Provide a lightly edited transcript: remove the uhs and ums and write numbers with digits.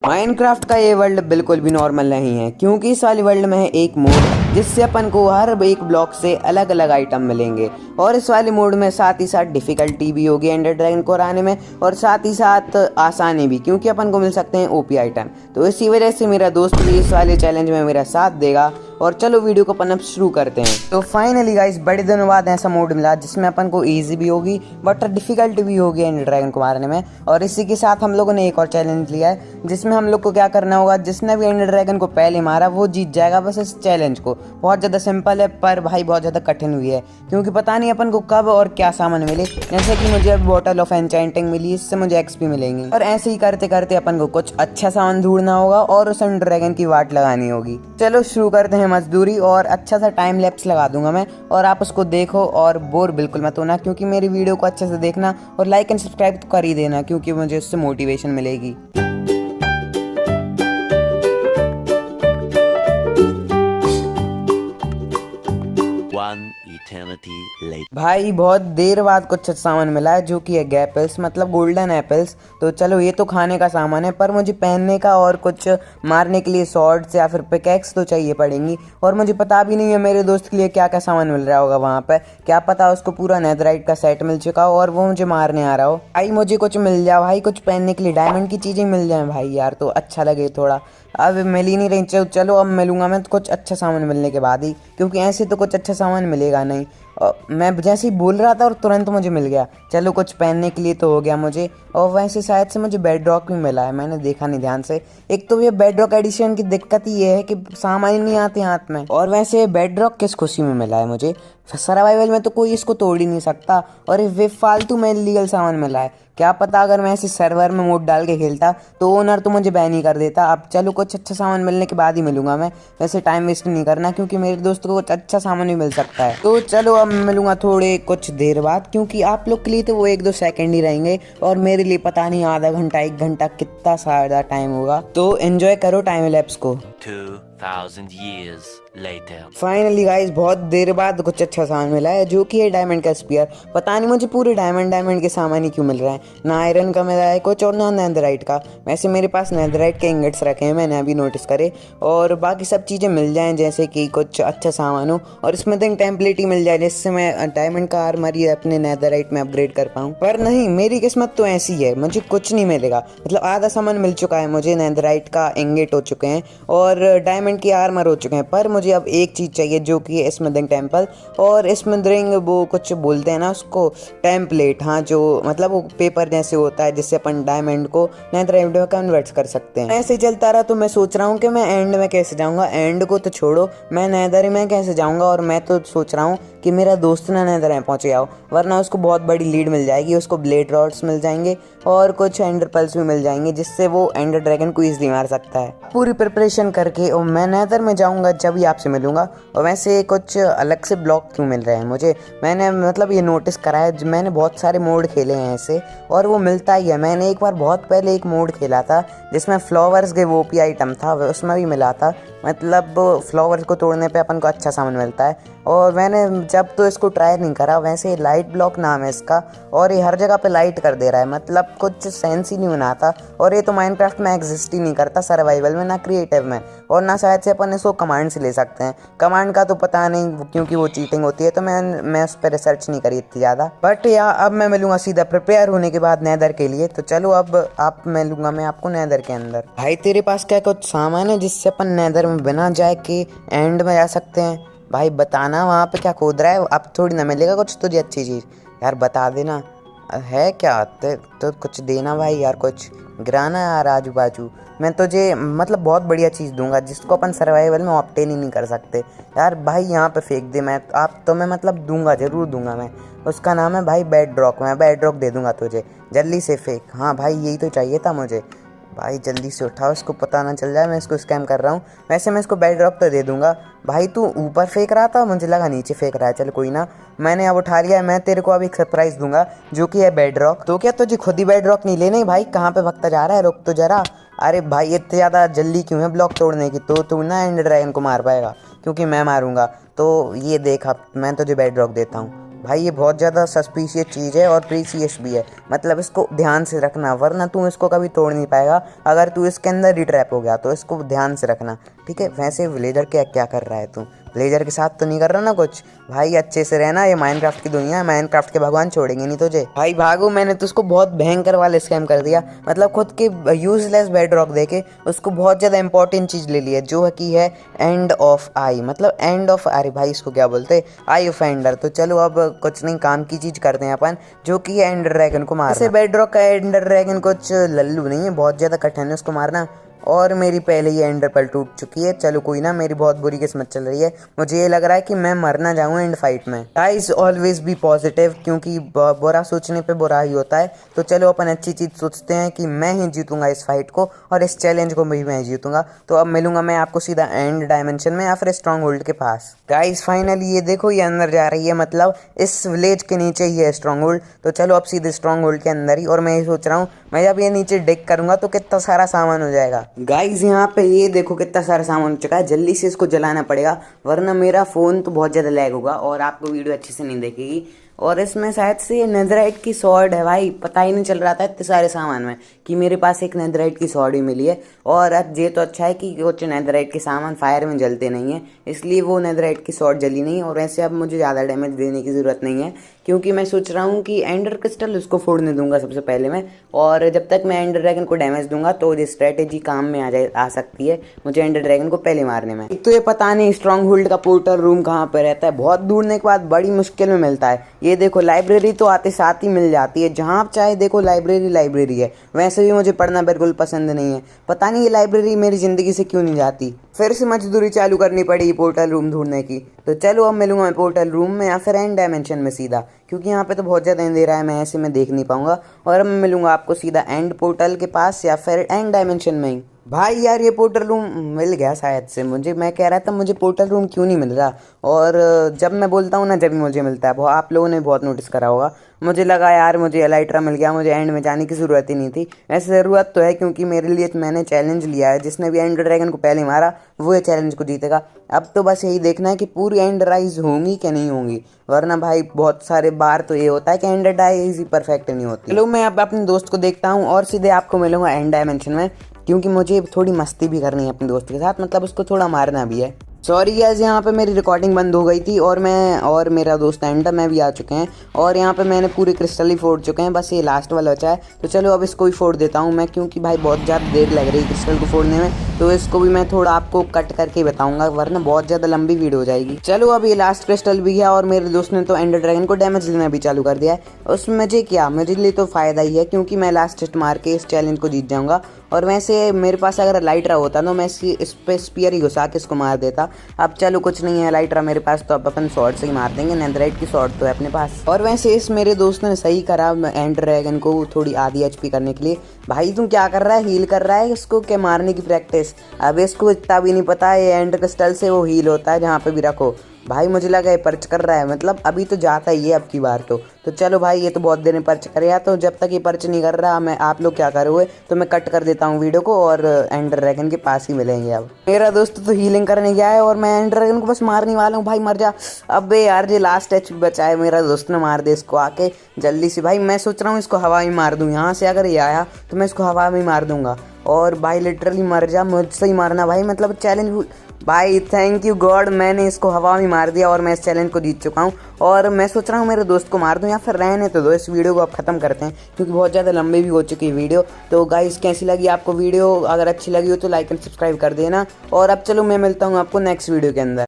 Minecraft का ये world बिल्कुल भी नॉर्मल नहीं है, क्योंकि इस वाली वर्ल्ड में है एक मोड जिससे अपन को हर एक ब्लॉक से अलग अलग आइटम मिलेंगे। और इस वाले मोड में साथ ही साथ डिफिकल्टी भी होगी एंडर ड्रैगन को हराने में, और साथ ही साथ आसानी भी, क्योंकि अपन को मिल सकते हैं ओपी आइटम। तो इसी वजह से मेरा दोस्त भी इस वाले चैलेंज में मेरा साथ देगा। और चलो वीडियो को अपन अब शुरू करते हैं। तो फाइनली गाइस, बड़े दिनों बाद ऐसा मोड मिला जिसमें अपन को ईजी भी होगी बट डिफिकल्ट भी होगी एंडर ड्रैगन को मारने में। और इसी के साथ हम लोगों ने एक और चैलेंज लिया है जिसमें हम लोग को क्या करना होगा, जिसने भी एंडर ड्रैगन को पहले मारा वो जीत जाएगा। बस इस चैलेंज को बहुत ज़्यादा सिंपल है, पर भाई बहुत ज़्यादा कठिन हुई है, क्योंकि पता नहीं अपन को कब और क्या सामान मिले। जैसे कि मुझे अब बॉटल ऑफ एन्चेंटिंग मिली, इससे मुझे एक्सपी मिलेंगी। और ऐसे ही करते करते अपन को कुछ अच्छा सामान ढूंढना होगा और उस एंडर ड्रैगन की वाट लगानी होगी। चलो शुरू करते हैं मजदूरी, और अच्छा सा टाइम लैप्स लगा दूंगा मैं, और आप उसको देखो और बोर बिल्कुल मत होना, क्योंकि मेरी वीडियो को अच्छे से देखना और लाइक एंड सब्सक्राइब तो कर ही देना, क्योंकि मुझे उससे मोटिवेशन मिलेगी। भाई बहुत देर बाद कुछ सामान मिला है जो कि है एप्पल्स, मतलब गोल्डन एप्पल्स। तो चलो ये तो खाने का सामान है, पर मुझे पहनने का और कुछ मारने के लिए स्वॉर्ड्स या फिर पिकैक्स तो चाहिए पड़ेंगी। और मुझे पता भी नहीं है मेरे दोस्त के लिए क्या क्या सामान मिल रहा होगा वहाँ पे। क्या पता उसको पूरा नेदराइट का सेट मिल चुका हो और वो मुझे मारने आ रहा हो। भाई मुझे कुछ मिल जाए भाई, कुछ पहनने के लिए डायमंड की चीज़ें मिल जाए भाई यार, तो अच्छा लगे थोड़ा। अब मिल ही नहीं रही, चलो अब मिलूंगा मैं तो कुछ अच्छा सामान मिलने के बाद ही, क्योंकि ऐसे तो कुछ अच्छा सामान मिलेगा नहीं। मैं जैसे ही बोल रहा था और तुरंत मुझे मिल गया। चलो कुछ पहनने के लिए तो हो गया मुझे। और वैसे शायद से मुझे बेड रॉक भी मिला है, मैंने देखा नहीं ध्यान से। एक तो ये बेड रॉक एडिशन की दिक्कत ही ये है कि सामान ही नहीं आते हाथ में। और वैसे बेड रॉक किस खुशी में मिला है मुझे, सर्वाइवल में तो कोई इसको तोड़ ही नहीं सकता, और वे फालतू में इलीगल सामान मिला है। क्या पता अगर मैं ऐसे सर्वर में मोड डाल के खेलता तो ओनर तो मुझे बैन ही कर देता। अब चलो कुछ अच्छा सामान मिलने के बाद ही मिलूंगा मैं, वैसे टाइम वेस्ट नहीं करना, क्योंकि मेरे दोस्त को कुछ अच्छा सामान भी मिल सकता है। तो चलो अब मिलूंगा थोड़े कुछ देर बाद, क्योंकि आप लोग के लिए तो वो 1-2 सेकंड ही रहेंगे और मेरे लिए पता नहीं आधा घंटा 1 घंटा कितना सारा टाइम होगा। तो एंजॉय करो टाइम लैप्स को। 2000 years later. फाइनली गाइस, बहुत देर बाद कुछ अच्छा सामान मिला है जो कि है डायमंड का स्पीयर। पता नहीं मुझे पूरे डायमंड के सामान ही क्यों मिल रहे हैं, ना आयरन का मिला है कुछ और ना नेदराइट का। वैसे मेरे पास नेदराइट के इंगेट्स रखे हैं, मैंने अभी नोटिस करे। और बाकी सब चीज़ें मिल जाएं, जैसे कि कुछ अच्छा सामान हो और स्मिथिंग टेम्पलेट ही मिल जाए, जिससे मैं डायमंड का आर्मर ही अपने नेदराइट में अपग्रेड कर पाऊँ। पर नहीं, मेरी किस्मत तो ऐसी है, मुझे कुछ नहीं मिलेगा। मतलब आधा सामान मिल चुका है मुझे, नेदराइट का इंगेट हो चुके हैं और डायमंड की आर्मर हो चुके हैं। पर मुझे अब एक चीज़ चाहिए जो कि है स्मिथिंग टेम्पल, और स्मिथिंग वो कुछ बोलते हैं ना उसको, टेम्पलेट। हाँ, जो मतलब वो पेपर जैसे होता है जिससे अपन डायमंड को नेदराइट में कन्वर्ट कर सकते हैं। ऐसे चलता रहा तो मैं सोच रहा हूँ कि मैं एंड में कैसे जाऊँगा। एंड को तो छोड़ो, मैं नेदर में कैसे जाऊँगा। और मैं तो सोच रहा हूँ कि मेरा दोस्त ना नेदर में पहुँच गया हो, वरना उसको बहुत बड़ी लीड मिल जाएगी। उसको ब्लेड रॉड्स मिल जाएंगे और कुछ एंडर पल्स भी मिल जाएंगे, जिससे वो एंडर ड्रैगन को ईजिली मार सकता है। पूरी प्रिपरेशन करके और मैं नेदर में जाऊँगा जब ही आपसे मिलूँगा। और वैसे कुछ अलग से ब्लॉक क्यों मिल रहे हैं मुझे, मैंने मतलब ये नोटिस करा है। मैंने बहुत सारे मोड खेले हैं ऐसे, और वो मिलता ही है। मैंने एक बार बहुत पहले एक मोड खेला था जिसमें फ्लावर्स के वो भी आइटम था, उसमें भी मिला था। मतलब फ्लावर्स को तोड़ने पे अपन को अच्छा सामान मिलता है। और मैंने जब तो इसको ट्राई नहीं करा। वैसे लाइट ब्लॉक नाम है इसका, और ये हर जगह पे लाइट कर दे रहा है, मतलब कुछ सेंस ही नहीं बनाता। और ये तो माइनक्राफ्ट में एग्जिस्ट ही नहीं करता, सर्वाइवल में, ना क्रिएटिव में, और ना शायद से अपन इसको कमांड से ले सकते हैं। कमांड का तो पता नहीं, क्योंकि वो चीटिंग होती है, तो मैं उस पर रिसर्च नहीं करी इतनी ज़्यादा। बट या अब मैं मिलूंगा सीधा प्रिपेयर होने के बाद नेदर के लिए। तो चलो अब आप मिलूंगा मैं आपको नेदर के अंदर। भाई तेरे पास क्या कुछ सामान है जिससे अपन नेदर में बिना जाए के एंड में जा सकते हैं? भाई बताना वहाँ पे क्या खोद रहा है, अब थोड़ी ना मिलेगा कुछ तुझे अच्छी चीज़, यार बता देना। है क्या तो कुछ देना भाई यार, कुछ गिराना यार आजू बाजू। मैं तुझे मतलब बहुत बढ़िया चीज़ दूंगा जिसको अपन सर्वाइवल में ऑब्टेन ही नहीं कर सकते यार। भाई यहाँ पे फेंक दे, मैं आप तो मैं मतलब दूंगा, ज़रूर दूंगा मैं। उसका नाम है भाई बेड रॉक, मैं बेड रॉक दे दूंगा तुझे, जल्दी से फेंक। हाँ भाई यही तो चाहिए था मुझे। भाई जल्दी से उठाओ, इसको पता ना चल जाए मैं इसको स्कैम कर रहा हूँ। वैसे मैं इसको बेड रॉक तो दे दूंगा। भाई तू ऊपर फेंक रहा था, मुझे लगा नीचे फेंक रहा है। चल कोई ना, मैंने अब उठा लिया है। मैं तेरे को अब एक सरप्राइज़ दूंगा जो कि है बेड रॉक। तो क्या तुझे खुद ही बेड रॉक नहीं लेने? भाई कहाँ पे भगता जा रहा है, रुक तो जरा। अरे भाई इतने ज़्यादा जल्दी क्यों है ब्लॉक तोड़ने की? तो तू ना एंडर ड्रैगन को मार पाएगा, क्योंकि मैं मारूंगा। तो ये देख, अब मैं तुझे बेड रॉक देता हूँ। भाई ये बहुत ज़्यादा सस्पिशियस चीज़ है और प्रीसियस भी है, मतलब इसको ध्यान से रखना वरना तू इसको कभी तोड़ नहीं पाएगा। अगर तू इसके अंदर रिट्रैप हो गया तो इसको ध्यान से रखना, ठीक है। वैसे विलेजर क्या क्या कर रहा है तू? विलेजर के साथ तो नहीं कर रहा ना कुछ? भाई अच्छे से रहना, ये माइनक्राफ्ट की दुनिया है, माइनक्राफ्ट के भगवान छोड़ेंगे नहीं तुझे। भाई भागो, मैंने तो उसको बहुत भयंकर वाले स्कैम कर दिया, मतलब खुद के यूजलेस बेडरॉक देके उसको बहुत ज़्यादा इंपॉर्टेंट चीज़ ले ली है जो कि है एंड ऑफ आई, मतलब एंड ऑफ, अरे भाई इसको क्या बोलते, आई ऑफ एंडर। तो चलो अब कुछ नहीं, काम की चीज़ करते हैं अपन, जो कि है एंडर ड्रैगन को मारना। ऐसे बेडरॉक का एंडर ड्रैगन कुछ लल्लू नहीं है, बहुत ज़्यादा कठिन है उसको मारना, और मेरी पहले ही एंडर पर्ल टूट चुकी है। चलो कोई ना, मेरी बहुत बुरी किस्मत चल रही है, मुझे ये लग रहा है कि मैं मर ना जाऊँ एंड फाइट में। गाइस ऑलवेज बी पॉजिटिव, क्योंकि बुरा सोचने पे बुरा ही होता है। तो चलो अपन अच्छी चीज़ सोचते हैं कि मैं ही जीतूंगा इस फाइट को और इस चैलेंज को भी मैं जीतूंगा। तो अब मिलूंगा मैं आपको सीधा एंड डायमेंशन में या फिर स्ट्रॉन्ग होल्ड के पास। गाइस फाइनली ये देखो, ये अंदर जा रही है, मतलब इस विलेज के नीचे ही है स्ट्रॉन्ग होल्ड। तो चलो अब सीधे स्ट्रॉन्ग होल्ड के अंदर ही, और मैं ये सोच रहा हूँ मैं जब ये नीचे डिग करूंगा तो कितना सारा सामान हो जाएगा। गाइस यहाँ पे ये देखो कितना सारा सामान हो चुका है, जल्दी से इसको जलाना पड़ेगा वरना मेरा फ़ोन तो बहुत ज़्यादा लैग होगा और आपको वीडियो अच्छे से नहीं देखेगी। और इसमें शायद से नेदराइट की सॉर्ड है, भाई पता ही नहीं चल रहा था इतने सारे सामान में कि मेरे पास एक नेदराइट की सॉर्ड ही मिली है। और ये तो अच्छा है कि कुछ नेदराइट के सामान फायर में जलते नहीं है, इसलिए वो नेदराइट की सॉर्ड जली नहीं। और वैसे अब मुझे ज़्यादा डैमेज देने की ज़रूरत नहीं है, क्योंकि मैं सोच रहा हूँ कि एंडर क्रिस्टल उसको फोड़ने दूंगा सबसे पहले मैं, और जब तक मैं एंडर ड्रैगन को डैमेज दूंगा तो ये स्ट्रेटेजी काम में आ सकती है मुझे एंडर ड्रैगन को पहले मारने में। एक तो ये पता नहीं स्ट्रॉन्ग होल्ड का पोर्टल रूम कहाँ पर रहता है, बहुत ढूंढने के बाद बड़ी मुश्किल में मिलता है। ये देखो लाइब्रेरी तो आते साथ ही मिल जाती है, जहाँ आप चाहे देखो लाइब्रेरी है। वैसे भी मुझे पढ़ना बिल्कुल पसंद नहीं है, पता नहीं ये लाइब्रेरी मेरी ज़िंदगी से क्यों नहीं जाती। फिर से मजदूरी चालू करनी पड़ी पोर्टल रूम ढूंढने की। तो चलो अब मिलूंगा मैं पोर्टल रूम में या फिर एंड डायमेंशन में सीधा, क्योंकि यहाँ पे तो बहुत ज़्यादा अंधेरा है, मैं ऐसे में देख नहीं पाऊंगा। और अब मैं मिलूंगा आपको सीधा एंड पोर्टल के पास या फिर एंड डायमेंशन में ही। भाई यार ये पोर्टल रूम मिल गया शायद से मुझे, मैं कह रहा था मुझे पोर्टल रूम क्यों नहीं मिल रहा, और जब मैं बोलता हूँ ना जब भी मुझे मिलता है। आप लोगों ने बहुत नोटिस करा होगा, मुझे लगा यार मुझे एलाइट्रा मिल गया, मुझे एंड में जाने की ज़रूरत ही नहीं थी। वैसे ज़रूरत तो है, क्योंकि मेरे लिए मैंने चैलेंज लिया है, जिसने भी एंडर ड्रैगन को पहले मारा वो ये चैलेंज को जीतेगा। अब तो बस यही देखना है कि पूरी एंड राइज होंगी कि नहीं होंगी, वरना भाई बहुत सारे बार तो ये होता है कि एंड राइज ही परफेक्ट नहीं होती। चलो मैं अब अपने दोस्त को देखता हूँ और सीधे आपको मिलूंगा एंड डायमेंशन में, क्योंकि मुझे थोड़ी मस्ती भी करनी है अपने दोस्त के साथ, मतलब उसको थोड़ा मारना भी है। सॉरी गाइस, यहाँ पे मेरी रिकॉर्डिंग बंद हो गई थी और मैं और मेरा दोस्त एंडर मैं भी आ चुके हैं, और यहाँ पे मैंने पूरे क्रिस्टल ही फोड़ चुके हैं, बस ये लास्ट वाला बचा है। तो चलो अब इसको ही फोड़ देता हूँ मैं, क्योंकि भाई बहुत ज़्यादा देर लग रही है क्रिस्टल को फोड़ने में, तो इसको भी मैं थोड़ा आपको कट करके बताऊँगा, वरना बहुत ज़्यादा लंबी वीडियो हो जाएगी। चलो अब ये लास्ट क्रिस्टल भी है, और मेरे दोस्त ने तो एंडर ड्रैगन को डैमेज देना भी चालू कर दिया है। उसमें मुझे क्या, मेरे लिए तो फ़ायदा ही है, क्योंकि मैं लास्ट हिट मार के इस चैलेंज को जीत जाऊँगा। और वैसे मेरे पास अगर लाइटरा होता तो मैं इस पे स्पीयर ही घुसा के इसको मार देता। अब चलो कुछ नहीं है लाइटरा मेरे पास, तो अब अपन शॉर्ट से ही मार देंगे, नेदराइट की शॉर्ट तो है अपने पास। और वैसे इस मेरे दोस्त ने सही करा एंडर ड्रैगन को थोड़ी आधी एचपी करने के लिए। भाई तुम क्या कर रहा है, हील कर रहा है इसको क्या मारने की प्रैक्टिस? अब इसको इतना भी नहीं पता है एंडर क्रिस्टल से वो हील होता है जहाँ पे भी रखो। भाई मुझे लगा ये पर्च कर रहा है, मतलब अभी तो जाता ही है अब की बार तो चलो भाई ये तो बहुत देर में पर्च करेगा, तो जब तक ये पर्च नहीं कर रहा मैं आप लोग क्या करोगे, तो मैं कट कर देता हूँ वीडियो को और एंडर ड्रैगन के पास ही मिलेंगे। अब मेरा दोस्त तो हीलिंग करने गया है और मैं एंडर ड्रैगन को बस मारने वाला हूँ। भाई मर जा, अबे यार ये लास्ट एच बचा है, मेरा दोस्त ने मार दे इसको आके जल्दी से। भाई मैं सोच रहा हूँ इसको हवा में मार दूँ, यहाँ से अगर ये आया तो मैं इसको हवा में मार दूंगा। और भाई लिटरली मर जा, मुझसे ही मारना भाई, मतलब चैलेंज। भाई थैंक यू गॉड, मैंने इसको हवा में मार दिया और मैं इस चैलेंज को जीत चुका हूँ। और मैं सोच रहा हूँ मेरे दोस्त को मार दूँ या फिर रहने तो दो, इस वीडियो को अब ख़त्म करते हैं, क्योंकि बहुत ज़्यादा लंबी भी हो चुकी है वीडियो। तो गाइस कैसी लगी आपको वीडियो? अगर अच्छी लगी हो तो लाइक एंड सब्सक्राइब कर देना। और अब चलो मैं मिलता हूँ आपको नेक्स्ट वीडियो के अंदर।